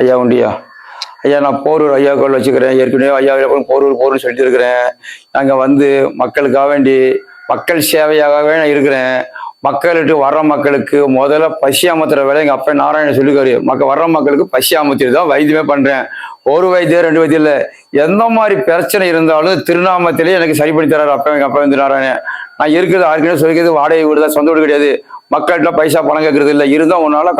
ஐயா உண்டியா ஐயா, நான் போரூர் ஐயா கோல் வச்சுக்கிறேன். ஏற்கனவே ஐயா போரூர்னு சொல்லிட்டு இருக்கிறேன். நாங்கள் வந்து மக்களுக்காக வேண்டி மக்கள் சேவையாகவே நான் இருக்கிறேன். மக்களுக்கு வர்ற மக்களுக்கு முதல்ல பசி அமர்த்துற வேலை எங்கள் அப்பா நாராயணன் சொல்லிக்காரு. வர்ற மக்களுக்கு பசி அமர்த்திட்டு தான் வைத்தியமே பண்ணுறேன். ஒரு வைத்தியம் 2 வைத்தியம் இல்லை, எந்த மாதிரி பிரச்சனை இருந்தாலும் திருநாமத்திலே எனக்கு சரி பண்ணி தராரு எங்கள் அப்பா வந்து நாராயணன். நான் இருக்கிறது யாருக்குன்னு சொல்லிக்கிறது வாடகை வீடு தான், சொந்த வீடு கிடையாது. மக்கள்கிட்ட பைசா பணம் கேட்கறது இல்லை. இருந்தால் உன்னால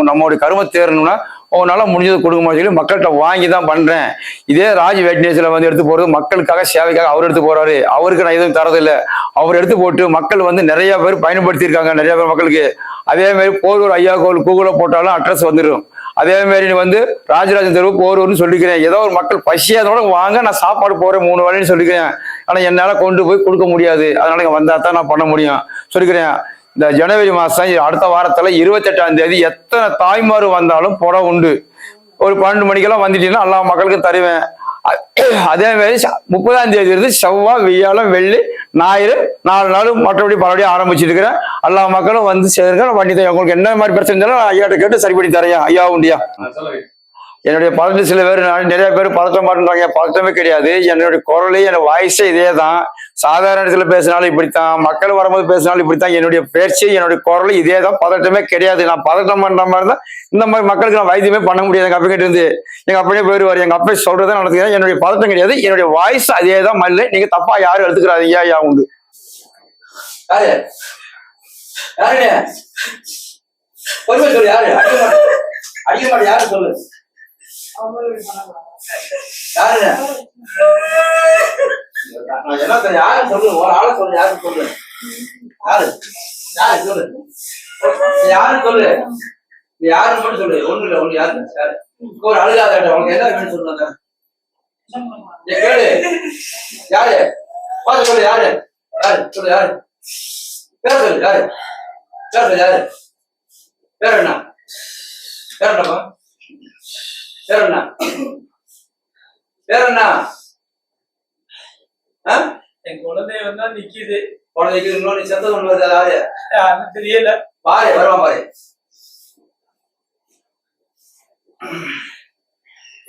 நம்மளுடைய கரும தேரணும்னா உங்களால முடிஞ்சது கொடுக்குமா சொல்லி மக்கள்கிட்ட வாங்கி தான் பண்றேன். இதே ராஜ் வெட்னேஸ்ல வந்து எடுத்து போறது மக்களுக்காக சேவைக்காக அவர் எடுத்து போறாரு. அவருக்கு நான் எதுவும் தரதில்லை. அவர் எடுத்து போட்டு மக்கள் வந்து நிறைய பேர் பயன்படுத்தியிருக்காங்க, நிறைய பேர் மக்களுக்கு. அதே மாதிரி போரூர் ஐயா கோவில் கூகுள போட்டாலும் அட்ரஸ் வந்துடும். அதே மாதிரி வந்து ராஜராஜன் தெருவு போரூர்னு சொல்லிக்கிறேன். ஏதோ ஒரு மக்கள் பசியாதோட வாங்க, நான் சாப்பாடு போறேன் 3 வேளைன்னு சொல்லிக்கிறேன். ஆனா என்னால கொண்டு போய் கொடுக்க முடியாது. அதனால இங்க வந்தா தான் நான் பண்ண முடியும் சொல்லிக்கிறேன். இந்த ஜனவரி மாதம் அடுத்த வாரத்தில் 28ஆம் தேதி எத்தனை தாய்மார் வந்தாலும் புடவை உண்டு. ஒரு 12 மணிக்கெல்லாம் வந்துட்டீங்கன்னா எல்லா மக்களுக்கும் தருவேன். அதே மாதிரி 30ஆம் தேதி இருந்து செவ்வாய், வியாழன், வெள்ளி, ஞாயிறு 4 நாள் மற்றபடி பலபடியும் ஆரம்பிச்சுட்டு இருக்கிறேன். எல்லா மக்களும் வந்து சேருங்க. வண்டி தான் உங்களுக்கு என்ன மாதிரி பிரச்சனை இருந்தாலும் ஐயாட்ட கேட்டு சரி பண்ணி தரையா. ஐயா உண்டியா. என்னுடைய பதட்டம் சில பேர் நிறைய பேர் பதட்டம் மாட்டேன்றாங்க. பதட்டமே கிடையாது. என்னுடைய குரலே என்னோட வாய்ஸே இதே தான். சாதாரண இடத்துல பேசினாலும் இப்படித்தான், மக்கள் வரும்போது பேசினாலும் இப்படித்தான். என்னுடைய பேச்சு என்னுடைய குரல் இதே தான். பதட்டமே கிடையாது. நான் பதட்டம் பண்ற மாதிரி தான் இந்த மாதிரி மக்களுக்கு நான் வைத்தியமே பண்ண முடியாது. எங்க அப்பா கிட்ட இருந்து எங்க அப்படியே போயிடுவார். எங்க அப்பா சொல்றதை நடத்துக்கிறேன். என்னுடைய பதட்டம் கிடையாது. என்னுடைய வாய்ஸ் அதே தான். மல்ல நீங்க தப்பா யாரும் எடுத்துக்கிறாதீங்க. ஐயா உண்டு. யாரு சொல்லு யாரு சொல்லு, ஒரு ஆளை சொல்லு. யாரு சொல்லு, யாரு யாரு சொல்லு, யாரு சொல்லு, யாருன்னு மட்டும் சொல்லு. ஒண்ணு இல்ல, ஒண்ணு யாரு யாரு ஒரு அழுகாத உனக்கு என்ன வேணும் சொல்லுங்க. கேளு, யாரு பார்த்து சொல்லு. யாரு யாரு சொல்லு, யாரு பேர் சொல்லு. யாரு பேர் சொல்லு, யாரு பேர் என்ன, பேர் என்னப்பா, பேர் என்ன, பேர் என்ன? என் குழந்தை வந்தா நிக்குது. குழந்தைக்கு இன்னொன்னு செத்தது ஒண்ணு வருது. யாரு தெரியல. பாரு வருவான் பாரு.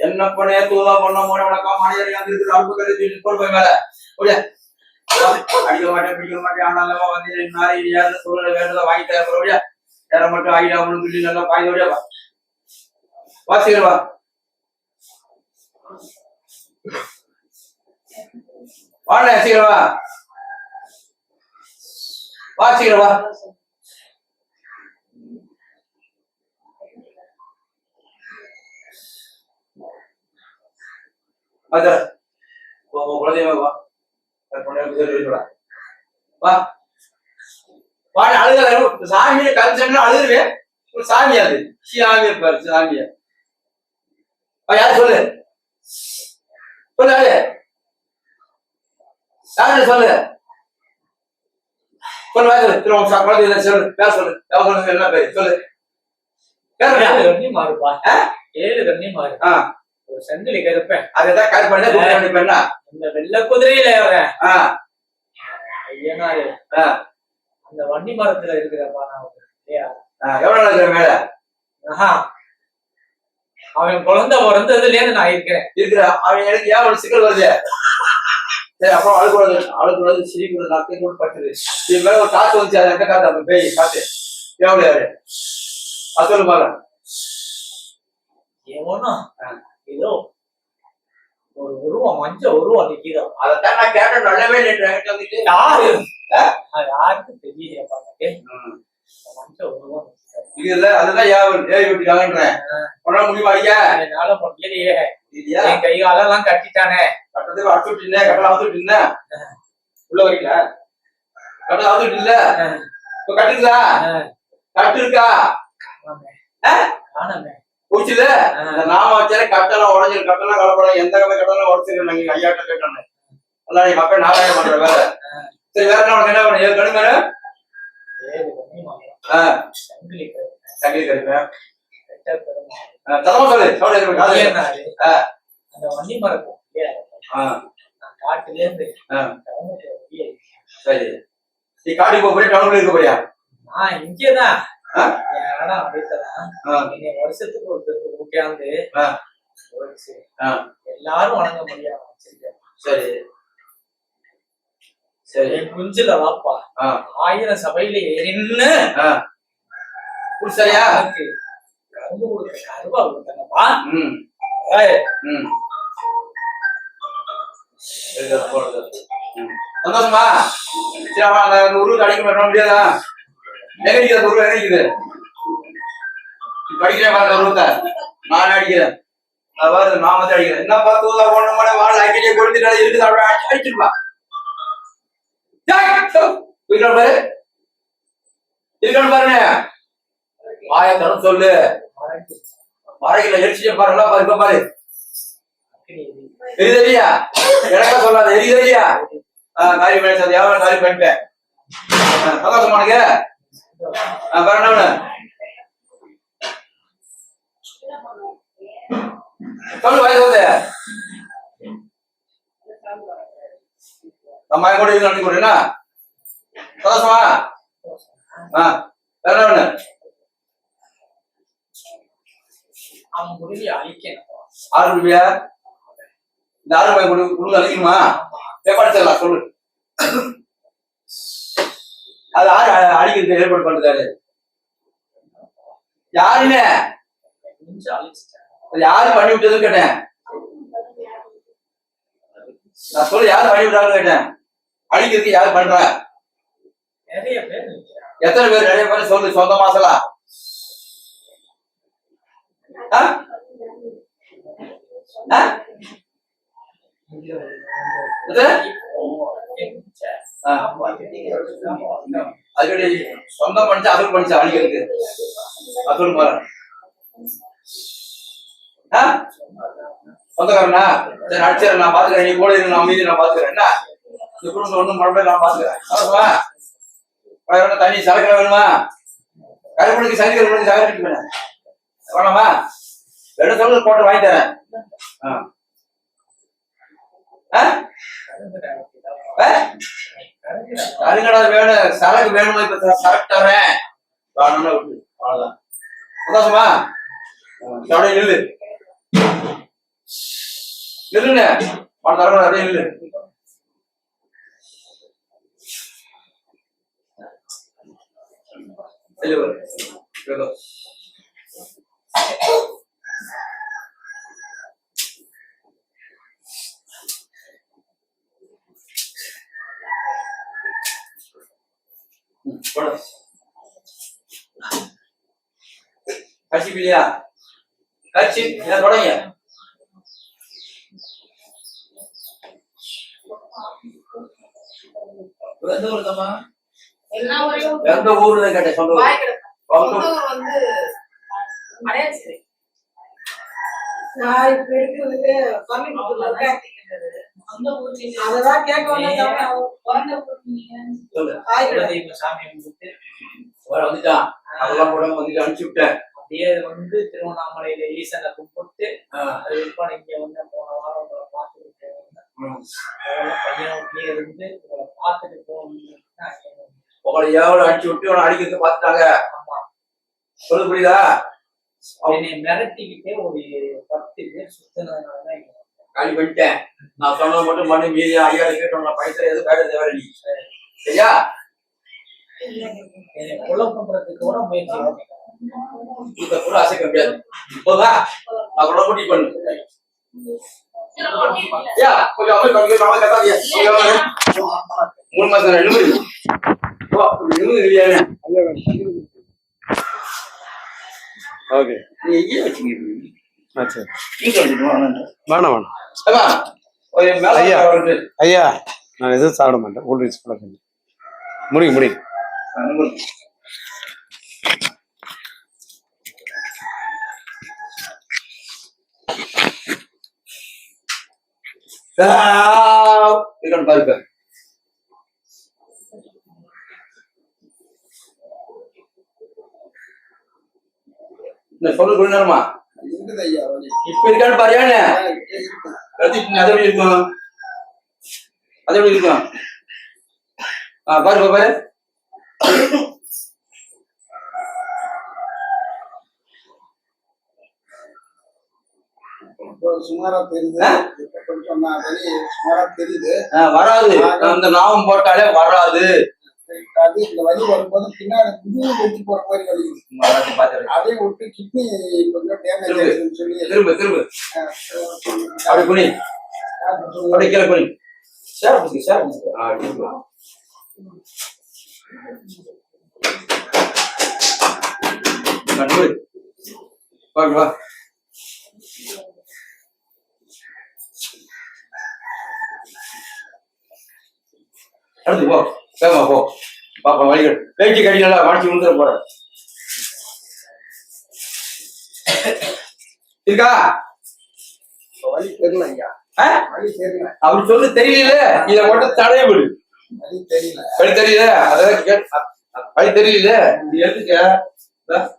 என்ன பண்ணே தூதா பண்ண மூணு வணக்கம் மனிதரை வந்து அழுப்பு கருதி போய் மேல அடிக்க மாட்டேன் பிடிக்க மாட்டேன். ஆனாலும் வந்து நாரி யாரு சூழ்நிலை வேண்டதை வாங்கி தரப்படியா வேற மட்டும் ஆகிடாமனு சொல்லி நல்லா பாய்ந்தோடியா வாசிக்கிறவா வாழ சீக்கிரவா வாசிக்கிறவா. குழந்தைய வா வா வாழ அழுகல. சாமியை கல்ச்சா அழுதுருவேன். சாமியா அது சாமியை பாரு. சாமியா யாரு சொல்லு சொல்லு. யாரு யாரு சொல்லு சொல்லு. குழந்தை சொல்லு. பேர் சொல்லு. சொல்லு என்ன பேரு சொல்லு. கண்ணி மாறுப்பா. 7 கண்ணி மாறு. ஒரு செந்திலி கருப்பேன். அதான் கரு பண்ண இந்த வெள்ள குதிரையில வரேன். ஐயனாரு அந்த வண்டி மரத்துல இருக்கிறப்பா. நான் எவ்வளவு இருக்கிற மேல அவன் குழந்தை பிறந்ததுல நான் இருக்கிறேன். அவன் எனக்கு ஏன் ஒரு சிக்கல் வருது. சரி அப்புறம் அழுக்கூடாது சிரிக்கூடாது. நான் கூட பட்டுது. இது மேல ஒரு காசு வந்துச்சு. அது எந்த காசு? அப்ப பேய் காசு எவ்வளவு யாரு அது சொல்லு பாரு. ஏன்னா ஏதோ ஒரு உருவம் மஞ்சள் உருவம் நிக்கிறோம். அதைத்தான் நான் கேட்டேன். நல்லாவே வந்துட்டு யாரு யாருக்கு தெரியலையாப்பா. மஞ்சள் உருவம் இல்ல அதுதான் ஏறி விட்டுக்காங்கன்றேன். உன்னால முடியுமா? என்னால முடியலையே. என் கை காலெல்லாம் கட்டிட்டானே. கட்டத்துக்கு அடிச்சு விட்டுனே கட்டலாம் வந்து விட்டுனே உள்ள வரீங்களா? கட்டலாம் வந்து விட்டுல இப்ப கட்டுங்களா? கட்டு இருக்கா? ஆனமே பூச்சில நாம வச்சாலே கட்டெல்லாம் உடஞ்சிரு. கட்டெல்லாம் கலப்படம் எந்த கட்டெல்லாம் உடச்சிரு. நாங்க ஐயாட்ட கேட்டோம். எல்லாம் நீ மக்கள் நாராயணம் பண்ற வேலை. சரி வேற உனக்கு என்ன பண்ண? 7 கணி மேல சங்கிலி கருப்பேன். அந்த வண்டி மரத்து காட்டுல இருந்து சரி நீ காட்டுக்கு போறியா டவுனுக்குள்ள இருக்க போறியா? நான் இங்கேதான் ஆ? ஏன்னா அப்படித்தான் ஆ. என்னை வருஷத்துக்கு ஒருத்தருக்கு உட்காந்து ஆ. ஆ. எல்லாரும் வணங்க முடியாது வச்சிருக்கேன். சரி சரி. என் குஞ்சுல வாப்பா ஆ. 1000 சபையில ஏறின்னு சரியா? கரும்பு கொடுக்குற கருவா கொடுத்தாங்கப்பா. ம் ஏய், ம். சந்தோஷமா? சரி, அவன் அந்த உருவுக்கு அடிக்க மாட்டோம் முடியாதா? எங்க நிக்குது அந்த உருவம், எங்க நிக்குது? படிக்கிறேன் பாருங்க உருவத்தை, நான் அடிக்கிறேன். நான் பாரு, நான் வந்து அடிக்கிறேன். என்ன பார்த்து ஒண்ணு மணி வாழ் அடிக்கடியே கொடுத்துட்டு இருக்குது, அப்படியே அடிச்சிருப்பா. இருக்கான் பாரு, இருக்கான் பாருங்க. ஆயத்தரம் சொல்லு. மறைக்கல எரிச்சிட்டு பாரு, நல்லா பாரு, இப்ப பாரு. எரியுது இல்லையா? எனக்கா சொல்லாத, எரியுது இல்லையா? காரி பண்ணி எவ்வளவு காரி பண்ணிட்டேன். சந்தோஷமானுங்க பாருங்க. சொல்லு வயசு வந்து நம்ம கூட இது நடத்தி கொடுங்க. சந்தோஷமா? வேற ஒண்ணு அவன் முடிவை அழிக்கணும். 6 ரூபாயா? இந்த 6 ரூபாய் கொடுங்க அழிக்கணுமா? படிச்சிடலாம் சொல்லு. அது யாரு அழிக்கிறதுக்கு ஏற்பாடு பண்றாரு? யாருங்க? யாரு பண்ணி விட்டதுன்னு கேட்டேன். நான் சொல்லு, யாரு பண்ணி விட்டாங்கன்னு கேட்டேன். அழிக்கிறதுக்கு யாரு பண்ற? நிறைய பேர். எத்தனை பேர்? நிறைய பேர் சொல்லு. சொந்த மாசலா? அதுக்கடி சொந்தம் பண்ணிச்சா அசல் பண்ணிச்சா அழிக்கிறதுக்கு? அசல் பாரு. சொந்தக்காரனா? சரி, அடிச்சிடறேன், நான் பாத்துக்கிறேன். நீ கூட இருந்து நான் மீதி நான் பாத்துக்கிறேன். என்ன இந்த குடும்பம் ஒண்ணும் மறுபடியும் நான் பாத்துக்கிறேன். தண்ணி சரக்கு வேணுமா? கருப்பணிக்கு சனிக்கிழமை சகரிட்டு வேணாமா? ரெண்டு சொல்லு போட்டு வாங்கி தரேன். அதுங்கடா வேணும், சரக்கு வேணுமா? இப்ப சரக்கு தரேன். அவ்வளவுதான். சந்தோஷமா? அப்படியே நில்லு, நில்லுங்க. தரணும், அப்படியே நில்லு. கட்சி இல்லையா? கட்சி தொடங்க. எந்த ஊர் தம்மா? எந்த ஊர்ல கேட்டேன்? சொந்த ஊர் வந்து அடையாச்சு. நான் இப்ப இருக்கிறது கோயம்புத்தூர்ல இருக்கேன். அதெல்லாம் கேட்க சாமி கும்பிட்டு வந்துட்டான். அதெல்லாம் கூட வந்துட்டு அனுப்பிச்சு விட்டேன். அப்படியே வந்து திருவண்ணாமலையில ஈசனை கும்பிட்டு அது விற்பனை இங்க வந்து போன வாரம் உங்களை பார்த்துட்டு பையன் வீட்லயே இருந்து உங்களை பார்த்துட்டு போகணும். உங்களை எவ்வளவு அடிச்சு விட்டு உன அடிக்கிறது பார்த்துட்டாங்க. ஆமா, சொல்லு, புரியுதா? என்னை மிரட்டிக்கிட்டே ஒரு 10 பேர் சுத்தினதுனாலதான் காலி பண்ணிட்டேன். நான் சொன்னது மட்டும் பண்ணி மீதி ஐயா கேட்டோம். நான் பைசா எதுவும் வேலை தேவை நீ. சரியா? என்னை கொலை பண்றதுக்கு கூட முயற்சி இந்த கூட அசைக்க முடியாது. போதா? நான் கூட கூட்டி பண்ணு. கொஞ்சம் அமை கத்தாதியா? 3 மாசம் நிமிரு இல்லையா? ஓகே, நீ எங்கேயே வச்சுக்கிறீங்க? வேணாம் வேணாம் ஐயா. ஐயா, நான் எதுவும் சாப்பிட மாட்டேன். கூல்ட்ரிங்க்ஸ் கூட முடியும் முடியும். பாருங்க, சொல்லு கொள்ளுமா? இப்ப இருக்கான்னு பாரியானே? அது எப்படி இருக்கும்? அது எப்படி இருக்கும்? பாரு பாரு. சுமாரா தெரியுது. கொஞ்சம் வலி சுமாரா தெரியுது. வராது. அந்த நாமம் போட்டாலே வராது. அது இந்த வலி வரும்போது பின்னாடி புதுவை வெட்டி போற மாதிரி வலிக்குது. அதை விட்டு கிட்னி கொஞ்சம் டேமேஜ் ஆயிடுச்சுன்னு சொல்லி திரும்ப அப்படி குனி, அப்படி கீழே குனி. ஷேர் வா. அடுத்து போ, வேகமா போ. பாப்பா வழிகள் பேச்சு கடிகளா மாற்றி விழுந்துட போற. இருக்கா வலி தெரியல ஐயா. வலி தெரியல. அப்படி சொல்லு. தெரியல, இதை மட்டும் தடைய விடு. வலி தெரியல. வழி தெரியல, அதான் வழி தெரியல. இது எடுத்துக்க.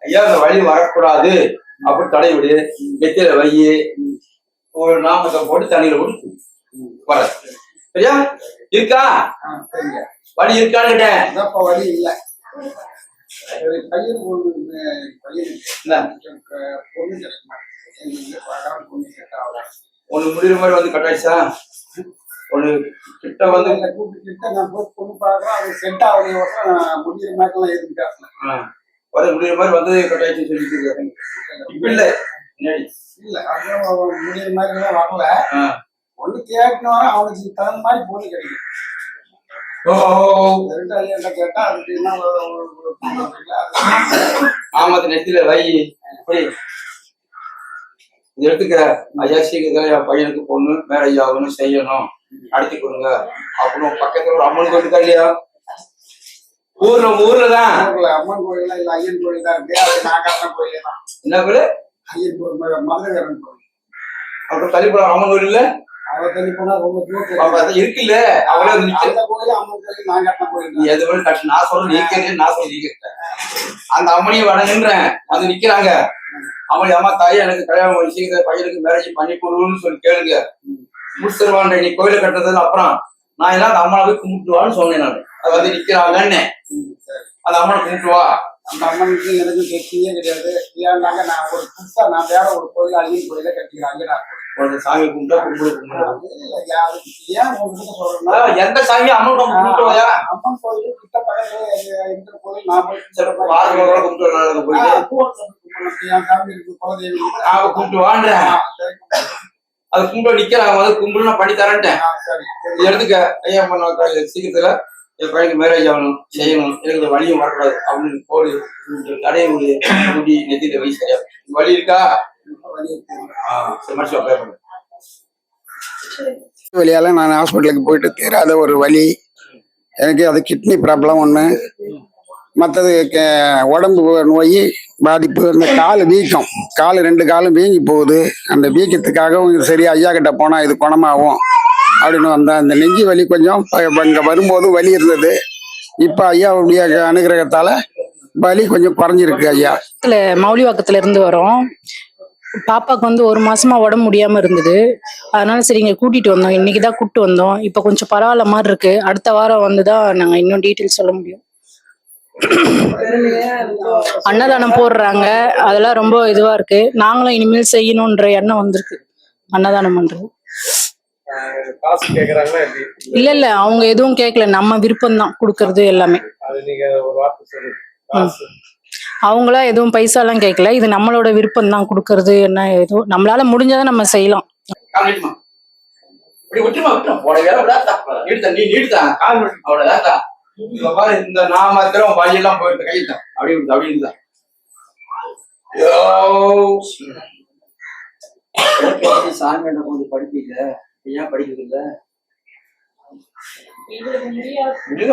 ஐயா அந்த வழி வரக்கூடாது அப்படி தடை விடு. நெத்தியில வை, ஒரு நாமத்தை போட்டு தண்ணியில போட்டு வர. சரியா? இருக்கா வழி இருக்கான்னு கேட்டேன். வலி இல்ல. பையன் ஒண்ணு முடிகிற மாதிரி வந்து கட்டாயிச்சா? ஒண்ணு கிட்ட வந்து கிட்ட நான் போய் பொண்ணு பாக்குறேன். அது செட் ஆகுது. முடிகிற மாதிரி எதுவும் முடிகிற மாதிரி வந்து கட்டாயிச்சு சொல்லிட்டு இப்ப இல்ல இல்ல. அது முடிகிற மாதிரி வரல. ஒண்ணு கேட்கணும், அவனுக்கு தகுந்த மாதிரி பொண்ணு கிடைக்கும். கேட்டா அதுக்கு என்ன ஆமாத்து நெத்தில வை. இப்படி இது எடுத்துக்க. ஐயா சீக்கிரம் என் பையனுக்கு பொண்ணு வேற ஐயாவுன்னு செய்யணும், நடத்தி கொடுங்க அப்படின்னு பக்கத்துல ஒரு அம்மன் கோயில் இருக்கா இல்லையா? ஊர்லதான் அம்மன் கோயில் இல்ல ஐயன் கோயில் தான் இருக்கு. அது நான் கட்டின கோயில் தான். என்ன கோயில்? ஐயன் கோயில், மதுரைக்காரன் கோயில். அப்புறம் தள்ளிப்படம் அம்மன் கோயில் இல்ல? அவ தள்ளி போனா ரொம்ப தூரம் இருக்குல்ல. அவளே அந்த கோயில் அம்மன் கோயில் நான் கட்டின கோயில். எது வேணும் கட்டு. நான் சொல்றேன் நீக்கிறேன், நான் சொல்ல நீக்கிறேன். அந்த அம்மனியை வணங்குன்றேன். வந்து நிக்கிறாங்க. அம்மனி, அம்மா தாயே எனக்கு கல்யாணம் சீக்கிரம் பையனுக்கு மேரேஜ் பண்ணி கொடுன்னு சொல்லி கேளுங்க. முடிச்சிருவான். நீ கோயில கட்டுறதுல அப்புறம் நான் என்ன அந்த அம்மனை போய் கும்பிட்டுவான்னு சொன்னேன். நான் அது வந்து நிக்கிறாங்கன்னு அந்த அம்மனை கும்பிட்டுவா. அந்த அம்மனுக்கு எனக்கு கெட்டியே கிடையாது. ஏன்னாங்க நான் ஒரு புதுசா நான் வேற ஒரு கோயில் ஐயன் கோயில கட்டிக்கிறேன். சாமி கும்பிட்டா கும்பிடு ஏன் உங்ககிட்ட சொல்றேன்னா எந்த சாமி அம்மன் கும்பிட்டுவாயா? அம்மன் கோயில் கிட்ட பக்கத்துல இருக்கிற கோயில் நான் போய் கும்பிட்டு என் ஃபேமிலி இருக்கு, குலதெய்வம் கும்பிட்டுவான்ற அது கும்பிட்டு நிக்கிறாங்க. வந்து கும்பிட்டு நான் பண்ணி தரேன்ட்டேன். எடுத்துக்க. ஐயா பண்ண சீக்கிரத்துல என் பையனுக்கு மேரேஜ் ஆகணும், செய்யணும், எனக்கு வழியும் வரக்கூடாது அப்படின்னு போடு. தடைய முடி நெத்தியில வழி சரியா. வழி இருக்கா? வழியால நான் ஹாஸ்பிட்டலுக்கு போயிட்டு தீராத ஒரு வலி எனக்கு. அது கிட்னி ப்ராப்ளம் ஒன்று, மற்றது உடம்பு நோய் பாதிப்பு. இந்த கால் வீக்கம், ரெண்டு காலும் வீங்கி போகுது. அந்த வீக்கத்துக்காக சரி ஐயா கிட்ட போனா இது குணமாகும் அப்படின்னு வந்தேன். அந்த நெஞ்சு வலி கொஞ்சம் இங்க வரும்போது வலி இருந்தது. இப்ப ஐயாவுடைய அனுகிரகத்தால வலி கொஞ்சம் குறைஞ்சிருக்கு. ஐயா மௌலிவாக்கத்துல இருந்து வரோம். பாப்பாவுக்கு வந்து 1 மாசமா உடம்பு முடியாம இருந்தது. அதனால சரி இங்க கூட்டிட்டு வந்தோம். இன்னைக்குதான் கூப்பிட்டு வந்தோம். இப்ப கொஞ்சம் பரவாயில்ல மாதிரி இருக்கு. அடுத்த வாரம் வந்துதான் நாங்க இன்னும் டீட்டெயில் சொல்ல முடியும். அன்னதானம் போடுறாங்க, அதெல்லாம் ரொம்ப இதுவா இருக்கு. நாங்களும் இனிமேல் செய்யணும்ன்ற எண்ணம் வந்திருக்கு. அன்னதானம் பண்றது இல்ல அவங்க எதுவும் கேட்கல. நம்ம விருப்பம் தான் கொடுக்கறது எல்லாமே. அவங்களா எதுவும் பைசா எல்லாம் கேட்கல. இது நம்மளோட விருப்பம் தான் கொடுக்கறது. என்ன எதுவும் நம்மளால முடிஞ்சதை நம்ம செய்யலாம். இந்த நாமத்திரம் வழியெல்லாம் போயிட்டு கையிட்டான். அப்படி சாமி கொஞ்சம் படிப்பீங்க. ஏன் படிக்கிறது இல்ல?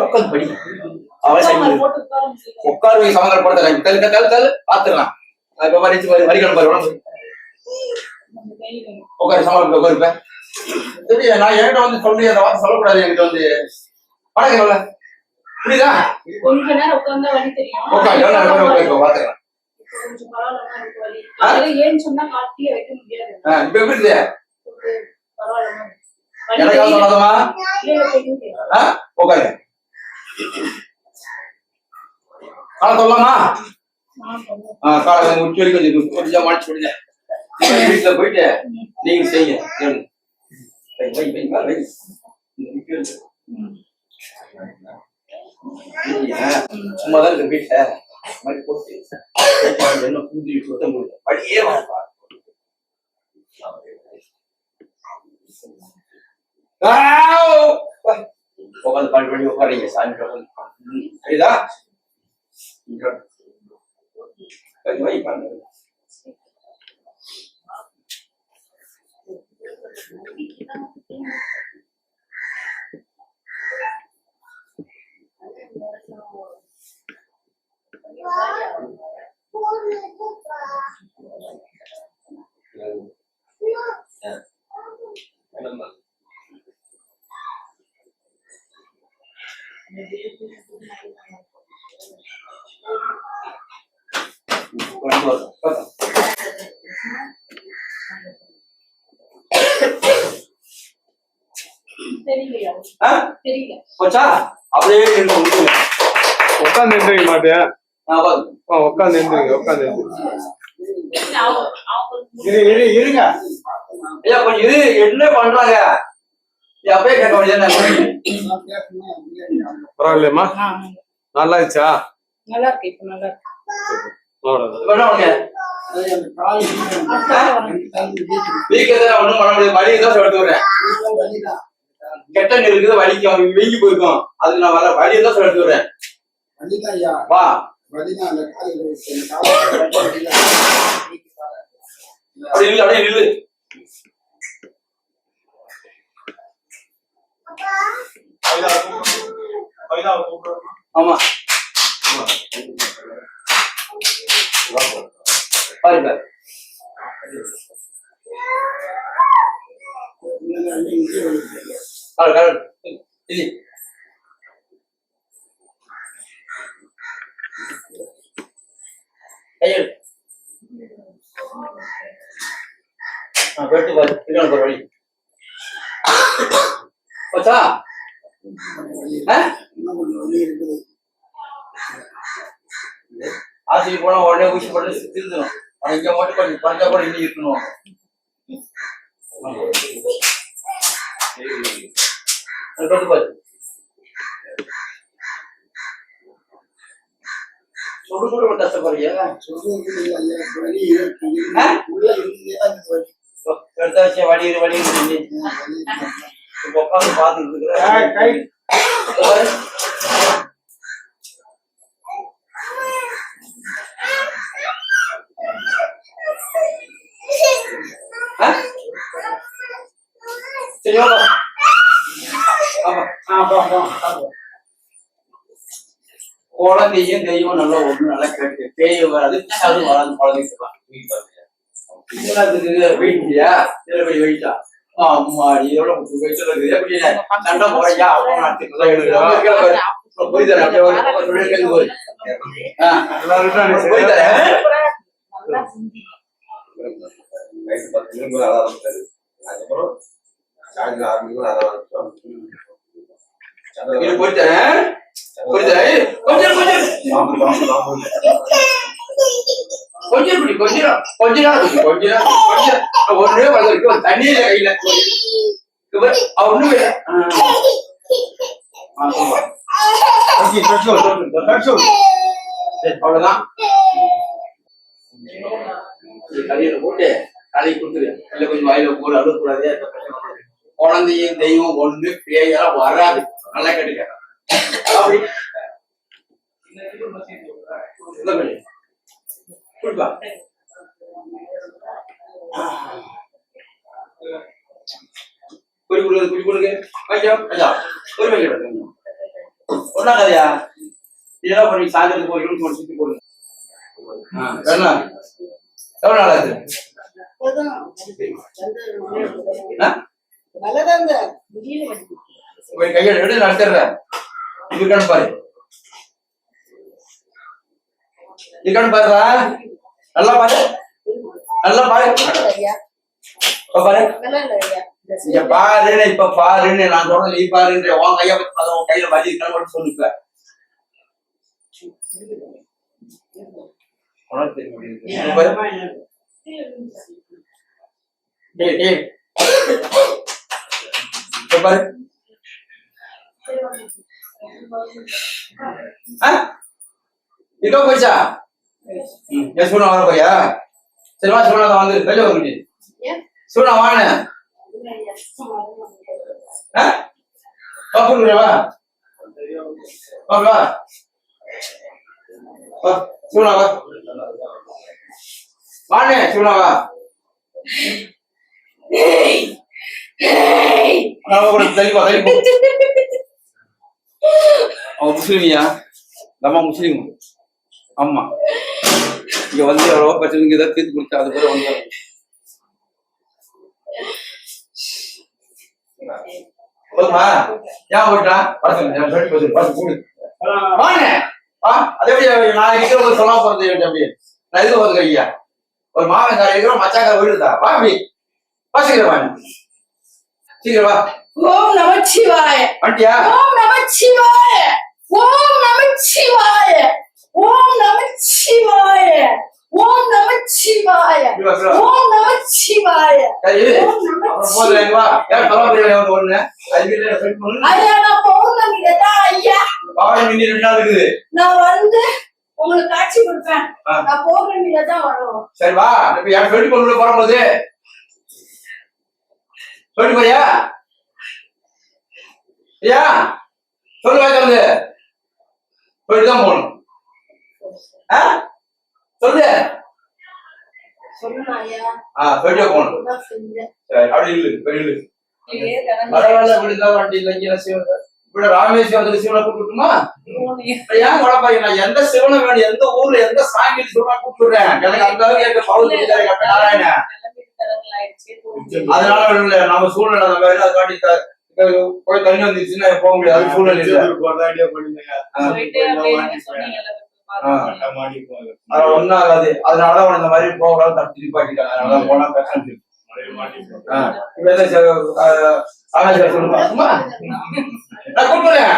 உட்காந்து படி. உட்காரு சமதம் படுத்த பாத்துக்கலாம். வரிக்கணும் பாரு உடம்பு. உட்காரு சமாளம் உட்காருப்ப. நான் என்கிட்ட வந்து சொல்லி அந்த வார்த்தை சொல்லக்கூடாது. என்கிட்ட வந்து பழகிறோம்ல, புரியுதா? கொஞ்ச நேரம் உட்கார்ந்தா வலி தெரியும். பாத்துக்கலாம். ஏன்னு சொன்னா காட்டியே வைக்க முடியாது. இப்ப எப்படி இருக்கு? பரவாயில்ல. சொல்லாதமா உட்காரு. காலை சொல்லலாமா? காலை உச்சி வரைக்கும் கொஞ்சம் மாடிச்சு விடுங்க. வீட்டுல போயிட்டு நீங்க செய்யுங்க கேளுங்க. வை. சும்மாதான் இருக்க வீட்டுல மாதிரி போட்டு என்ன புரிஞ்சு சுத்த முடியல வழியே வரப்பா. உட்காந்து பாட்டு பண்ணி உட்காருங்க சாமி சரிதா வை பாருங்க. தெரியலையா? தெரியல. போச்சா அப்படியே உட்காந்து எந்திரிக்க மாட்டியா? நான் உட்காந்து எந்திரிங்க. இருங்க ஐயா கொஞ்சம் இது என்ன பண்றாங்க அப்படியே கேட்க வேண்டியது. பரவாயில்லையம்மா, நல்லா இருந்துச்சா? நல்லா இருக்கு, இப்ப நல்லா இருக்கு. ஒண்ணும் பண்ண முடியாது. வலி தான் எடுத்து விடுறேன். கெட்ட நீர் இருக்குது, வலிக்கும் வீங்கி போயிருக்கும். அதுக்கு நான் வர வலி தான் எடுத்து விடுறேன். வா அப்படியே நில்லு. ஆமா பாருங்க வெட்டு பாரு ஒரு வழி போச்சா? ஆசிரியர் போனா உடனே ஊசி போட்டு திருந்தணும். இங்க மட்டும் கொஞ்சம் பஞ்சா கூட இன்னும் இருக்கணும். சுடு கஷ்டப்படுறியா? எடுத்தாச்சு வலி உட்காந்து பாத்துட்டு இருக்கிற சரி குழந்தையும் தெய்வம் நல்லா ஒண்ணு நல்லா கேட்டு பேய் வராது அது வராது குழந்தைக்கலாம் வெயிட்டியா சிலபடி வெயிட்டா அம்மாடி எவ்வளவு வயசுல இருக்குது எப்படி சண்டை போறையா கொஞ்சம் தண்ணியில கையில ஒண்ணுமே அவ்வளவுதான். கையில போட்டு தலை கொடுத்துரு இல்ல கொஞ்சம் வாயில போட அழுகக்கூடாது. குழந்தையும் தெய்வம் ஒண்ணு பேயெல்லாம் வராது. நல்லா கேட்டுக்க அப்படி குறி கொடுங்க ஒன்னா கதையா இதெல்லாம் பண்ணி சாயந்தரத்துக்கு போய் சுத்தி போடுங்க. எவ்வளவு நாள் ஆகுது? கையை எடுத்து நடத்துறேன். இருக்கான்னு பாரு, இருக்கான்னு பாருடா. நல்லா பாரு, நல்லா பாரு, பாரு இங்க பாருன்னு இப்ப பாருன்னு நான் சொல்றேன். நீ பாருன்ற உன் கைய உன் கையில வலி இருக்கான்னு சொல்லுப்ப. பாரு இதோ போயிச்சா என் சூழ்நிலை வர போறியா சரி வா சூழ்நிலை வந்து வெளியே வந்து சூழ்நிலை வாங்க வா சூழ்நிலை வா வாண்ணே சூழ்நிலை வா தெளிவா அவன் முஸ்லீமியா நம்ம முஸ்லீம் ஆமா இங்க வந்து எவ்வளவோ பிரச்சனைங்க ஏதாவது தீர்த்து கொடுத்தா அது கூட வந்து போதுமா ஏன் போயிட்டான் அதே நான் இருக்கிற சொன்னா போறது அப்படி நான் இது போறது ஐயா ஒரு மாவன் இருக்கிற மச்சாக்கார வீடுதா வா அப்படி சீக்கிரம் வாங்க சீக்கிரம் வா ஓம் நமச்சிவாய வண்டியா ஓம் நமச்சிவாய ஓம் நமச்சிவாய ஓம் நமச்சிவாய ஓம் நமச்சிவாய ஓம் நமச்சிவாய சரி அப்புறம் போதும் வா ஏன் சொல்ல ஒண்ணு ஐயா நான் பௌர்ணமியில தான் ஐயா பௌர்ணமி 2 நாள் இருக்குது நான் வந்து உங்களுக்கு காட்சி கொடுப்பேன் நான் பௌர்ணமியில தான் வருவோம் சரி வா இப்ப என் சொல்லி கொண்டு போகும்போது சொல்லி போறியா ஐயா சொல்லு சொல்லுங்க சொல்லிட்டுதான் போகணும் சொல்லு சொல்லுங்க ஐயா சொல்லிட்டே போகணும் நான் செஞ்சேன் சரி அப்படி இல்லை பெரிய பரவாயில்ல இப்படிதான் வண்டி இல்லை இங்கே சிவன் இப்படி ராமேஸ்வரத்துக்கு சிவனை கூப்பிட்டுமா ஏன் குழப்பாங்க நான் எந்த சிவனை வேணும் எந்த ஊர்ல எந்த சாமி சிவனை கூப்பிடுறேன் எனக்கு அந்த அளவுக்கு பௌர்ணமி நாராயண அதனால இல்ல நம்ம சூழ்நிலை அந்த மாதிரி அதை காட்டி போய் தண்ணி வந்துருச்சுன்னா போக முடியாது அது சூழ்நிலை இல்ல ஒன்னும் ஆகாது அதனாலதான் இந்த மாதிரி போக தடுத்து நிப்பாட்டிட்டாங்க அதனால போனா பிரச்சனை நான் கூப்பிடுறேன்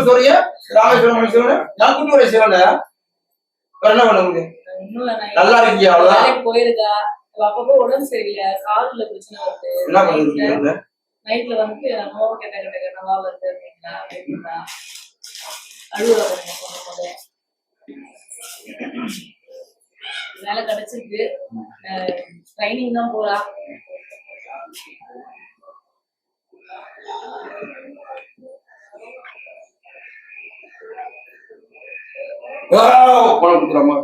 சொல்றீங்க ராமேஸ்வரம் சிவன் நான் கூப்பிடுறேன் சிவன் என்ன பண்ண முடியும் நல்லா இருக்கீங்க அவ்வளவுதான் போயிருக்கா அப்பப்போ உடம்பு சரியில்லை காதுல பிரச்சனை வருது என்ன பண்ணுறீங்க நைட்ல வந்து நோவு கெட்ட வருது அப்படின்னா அழுகுறா வேலை கிடைச்சிருக்கு ட்ரைனிங் தான் போறா பணம் கொடுக்குறமா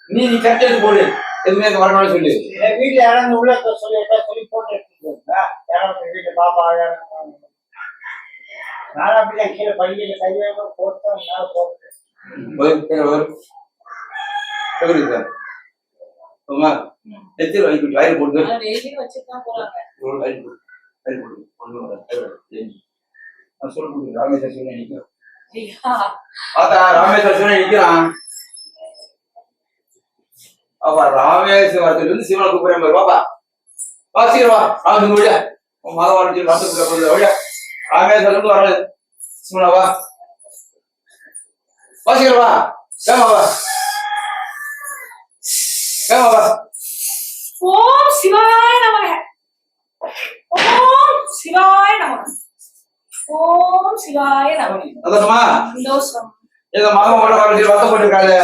நீ கரெக்டா போடு எதுவுமே வரணும் சொல்லு வீட்டுல யாராவது உள்ள சொல்லி போட்டு வீட்டுல பாப்பா நானும் அப்படிதான் கீழே பள்ளியில கையில போட்டோம் வயிறு போட்டு வச்சுதான் போறாங்க ராமேஸ்வர சிவனை நிற்கிறான் ராமேஸ்வர சிவனை நிற்கிறான் அப்பா ராமேஸ்வரத்துல இருந்து சிவனை கூப்பிடுறேன் பாப்பா வா சீக்கிரம் வா ராமேஸ்வரம் விட மகவான் வந்து விட ராமேஸ்வரம் இருந்து வர சிவனா வா வா சீக்கிரம் வா ஏமா வா ஏமா வா ஓம் சிவாய நமக ஓம் சிவாய நமக ஓம் சிவாய நமக சந்தோஷமா சந்தோஷம் இந்த மகனோட வாழ்க்கை வத்த போட்டிருக்காங்க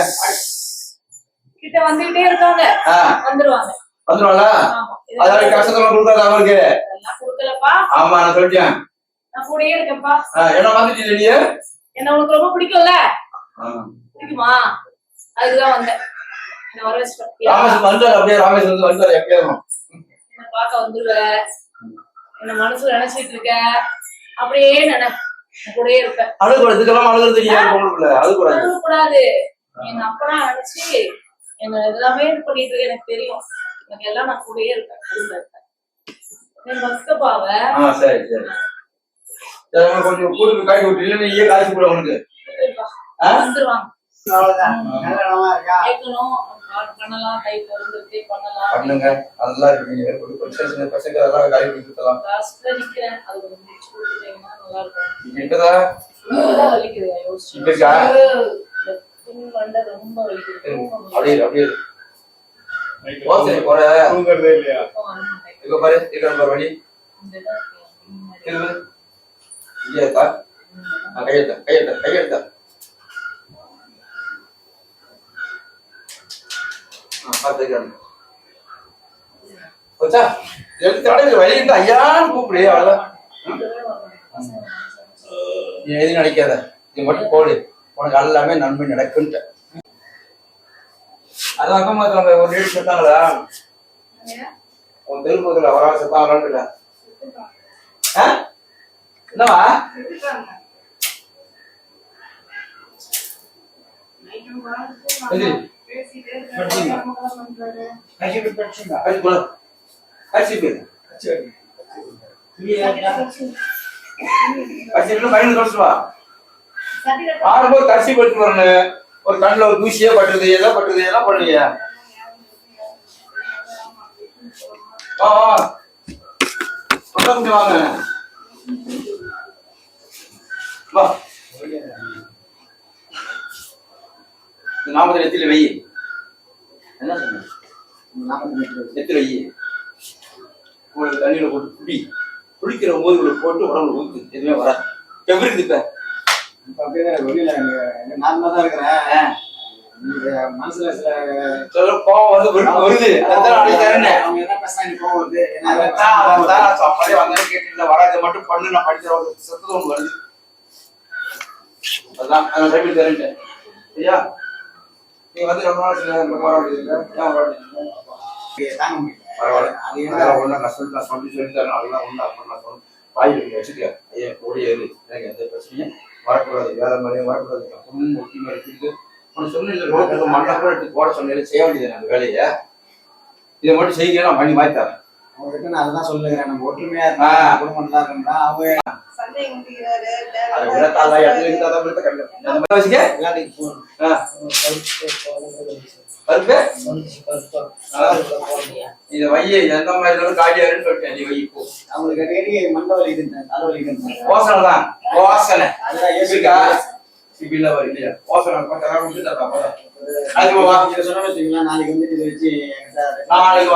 கிட்ட வந்துட்டே இருக்காங்க வந்துருவாங்க வந்துருவாங்களா அதாவது கஷ்டத்தெல்லாம் கொடுக்காது அவருக்கு கொடுக்கலப்பா ஆமா நான் சொல்லிட்டேன் நான் கூடயே இருக்கேன்ப்பா என்ன வந்துட்டீங்க நீ என்ன உனக்கு ரொம்ப பிடிக்கும்ல பிடிக்குமா அதுக்குதான் வந்தேன். என்ன வர வச்சுட்டேன். ராமேஸ்வரம் வந்தாரு, அப்படியே ராமேஸ்வரம் வந்தாரு எப்படியும். என்ன பார்க்க வந்துருவ, என்ன மனசுல நினைச்சிட்டு இருக்க, அப்படியே கூடயே இருப்பேன். அழுகுற இதுக்கெல்லாம் அழுகுறது தெரியாது பொண்ணுக்குள்ள, அழுகுறாது. கூடாது. எங்க அப்பனா நினைச்சு என்ன எல்லாமே இது பண்ணிட்டு இருக்க எனக்கு தெரியும். எனக்கு எல்லாம் நான் கூடயே இருப்பேன். என் பக்தப்பாவ சரி சரி கொஞ்சம் கூட்டு காய்ச்சி விட்டு இல்லைன்னு நீயே காய்ச்சி போட உனக்கு வந்துருவாங்க. கேட்கணும் பண்ணலாம், டைப் வந்துருக்கு பண்ணலாம். பண்ணுங்க, அதெல்லாம் இருக்கு. பசங்க அதெல்லாம் காய் கொடுத்துலாம். லாஸ்ட்ல நிக்கிறேன், அது கொஞ்சம் முடிச்சு கொடுத்துட்டீங்கன்னா நல்லா இருக்கும். இப்பதா வலிக்குது யோசிச்சு. இப்ப இருக்கா? வண்டை ரொம்ப வலிக்குது. அப்படியே அப்படியே ஓசை போற தூங்குறதே இல்லையா? இப்ப பாரு பாரு வழி இல்லையாக்கா? கையெழுத்த கையெழுத்த கையெழுத்த பார்த்துக்கிறேன். வழி இருந்து ஐயான்னு கூப்பிடு, அவ்வளவுதான். நீ எதுவும் நினைக்காத, இது மட்டும் போடு, உனக்கு எல்லாமே நன்மை நடக்குன்ட்டு. அது அக்கமா ஒரு லேடி செத்தாங்களா உன் தெருப்பதில் அவரா செத்தாங்களான்னு என்னவா? ஆடும்போது கரிசி படுத்து வரணும். ஒரு கண்ணுல ஒரு தூசியே பட்டுறது, எதோ பட்டுறது, எல்லாம் பண்ணுவீங்க. வாங்க வா. நாமத்தில் நெத்தில வை. என்ன சொன்ன? நெத்தில வை. உங்களுக்கு தண்ணியில போட்டு குடி. குளிக்கிற போது உங்களுக்கு போட்டு உடம்புல ஊத்து, எதுவுமே வராது. எப்படி இருக்கு இப்ப? அப்படியே வெளியில நார்மலா தான் இருக்கிறேன். மனசுல சில கோவம் வந்து வருது. அவங்க என்ன பேசுறாங்க, கோவம் வருது. வராது மட்டும் பண்ணு, நான் படிக்கிற ஒரு சத்தம் ஒன்று வருது. அதான் அந்த டைமில் தெரிஞ்சேன். சரியா? நீ வந்து ரொம்ப நாள் வச்சுக்க. ஐயா ஓடி ஏறு, எனக்கு எந்த பிரச்சனையும் வரக்கூடாது, வேற மாதிரியும் வரக்கூடாது. பொண்ணு ஒட்டி மாதிரி இருக்குது. உனக்கு சொன்ன ரோட்டுக்கு மண்ணை கூட எடுத்து போட சொன்னேன், செய்ய வேண்டியது அந்த வேலையை. இதை மட்டும் செய்ய நான் பண்ணி மாத்தி தரேன். அவங்ககிட்ட நான் அதுதான் சொல்லுகிறேன், நம்ம ஒற்றுமையா இருக்கா, குடும்பம் தான் இருக்கா. அவங்க அதை விட தாத்தா இடத்துல இருந்து தாத்தா விட கண்டிப்பா வச்சுக்க. இதை வைய எந்த மாதிரி இருந்தாலும் காலியாருன்னு சொல்லிட்டேன். நீ வை இப்போ. அவங்களுக்கு மண்ட வலி தலைவலி யோசனை தான், யோசனை இருக்கா? இப்ப இல்ல வரும் இல்லையா? யோசனை சொன்ன வச்சுங்களா, நாளைக்கு வந்து இதை வச்சு நாளைக்கு